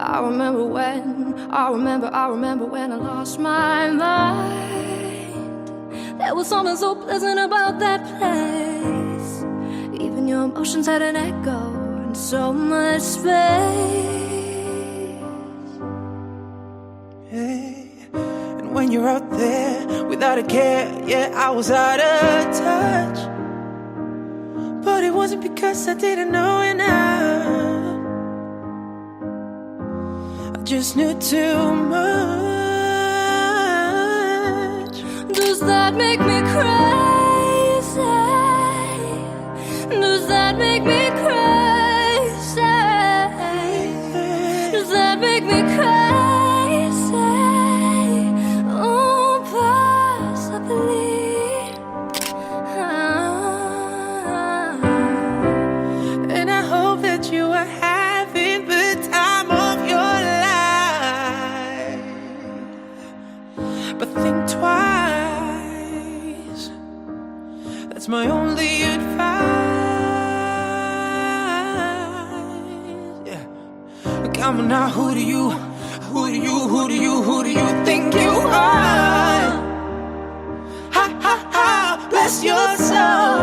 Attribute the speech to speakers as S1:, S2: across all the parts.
S1: I remember when I lost my mind. There was something so pleasant about that place. Even your emotions had an echo and so much space.
S2: Hey, and when you're out there without a care, yeah, I was out of touch. But it wasn't because I didn't know enough. I just knew too much.
S1: Does that make me crazy? Does that make me crazy? Does that make me crazy? Oh, possibly.
S2: And I hope that you are having the time of your life. But think twice. That's my only advice. Yeah. Come on now, who do you think you are? Ha ha ha, bless your soul.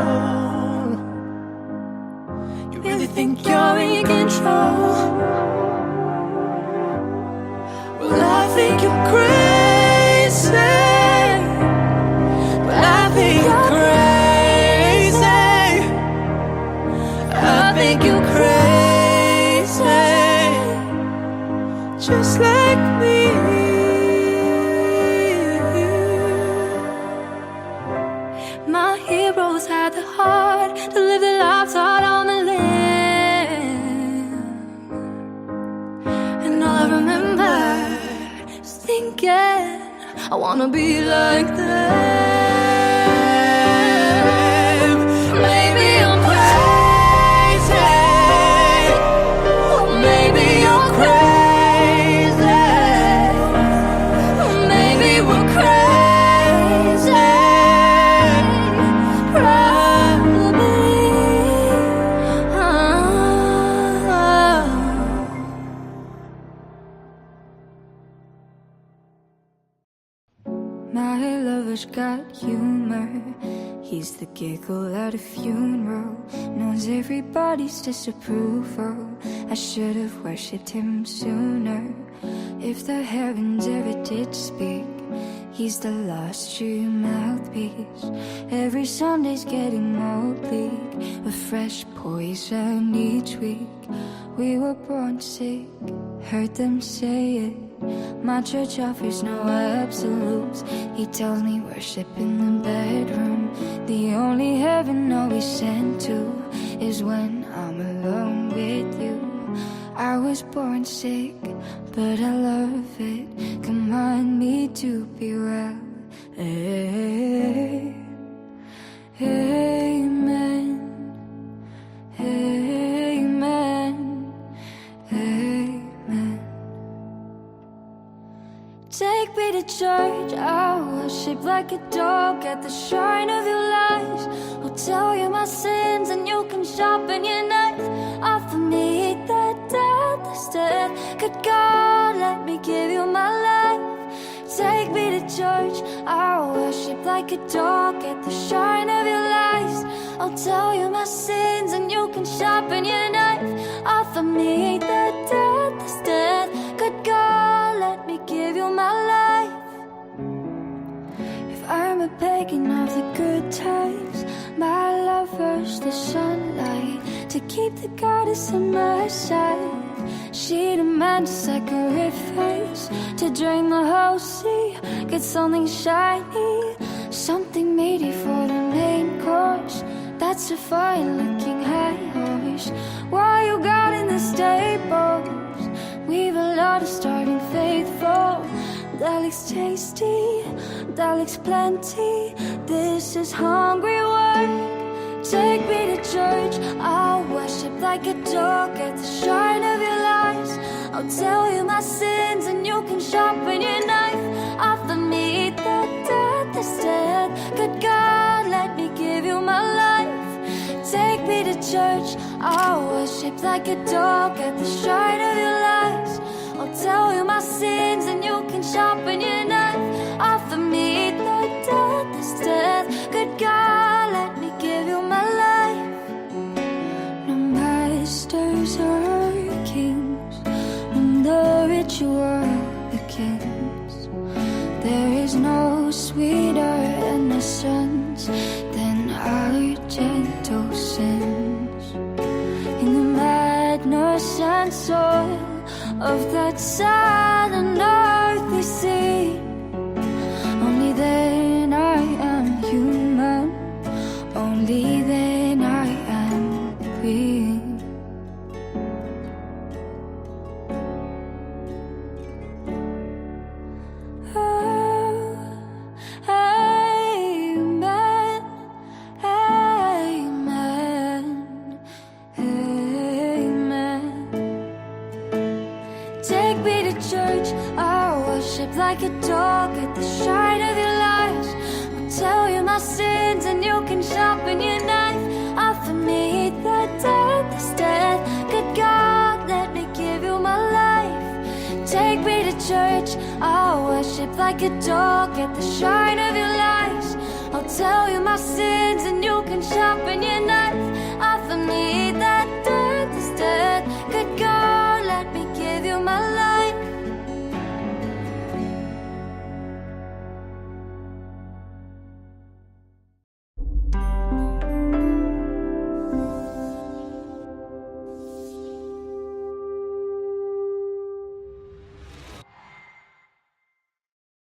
S2: You really think you're in control? Well, I think you're crazy. Well, I think you're crazy. I think you're crazy, just like me.
S1: My heroes had the heart to live their lives out on the limb. And all I remember is thinking, I wanna be like them. Maybe I'm crazy. Maybe you're crazy. Maybe we're crazy.
S3: My lover's got humor. He's the giggle at a funeral. Knows everybody's disapproval. I should have worshipped him sooner. If the heavens ever did speak, he's the lost true mouthpiece. Every Sunday's getting more bleak, a fresh poison each week. We were born sick, heard them say it. My church offers no absolutes. He tells me worship in the bedroom. The only heaven I'll be sent to is when I'm alone with you. I was born sick, but I love it. Command me to be well. Amen. Amen. Amen. Take me to church, I'll worship like a dog at the shrine of your lies. I'll tell you my sins and you can sharpen your knife. Offer me that death instead. Good God, let me give you my life. Take me to church, I'll worship like a dog at the shrine of your lies. I'll tell you my sins and you can sharpen your knife. Offer me that death instead. Good God, let me give you my life. If I'm a pagan of the good times, my lover's the sunlight to keep the goddess on my side. She demands sacrifice to drain the whole sea. Get something shiny, something meaty for the main course. That's a fine-looking high horse. Why you got in the stables? We've a lot of starting faithful. That looks tasty, that looks plenty. This is hungry work. Take me to church, I'll worship like a dog at the shrine of your lies. I'll tell you my sins and you can sharpen your knife. Offer me that death instead. Good God, let me give you my life. Take me to church, I'll worship like a dog at the shrine of your lies. I'll tell you my sins and you can sharpen your knife. Offer me the death, death. Good God, let me give you my life. No masters or kings, when the rich were the kings. There is no sweeter innocence than our gentle sins. In the madness and soil of that sad and earthly sea, only then I am human, only then I am free. Oh, amen, amen, amen. Take me to church, I'll worship like a dog at the shrine of your lies. I'll tell you my sins and you can sharpen your knife. Offer me the death, death. Good God, let me give you my life. Take me to church, I'll worship like a dog at the shrine of your lies. I'll tell you my sins and you can sharpen your knife.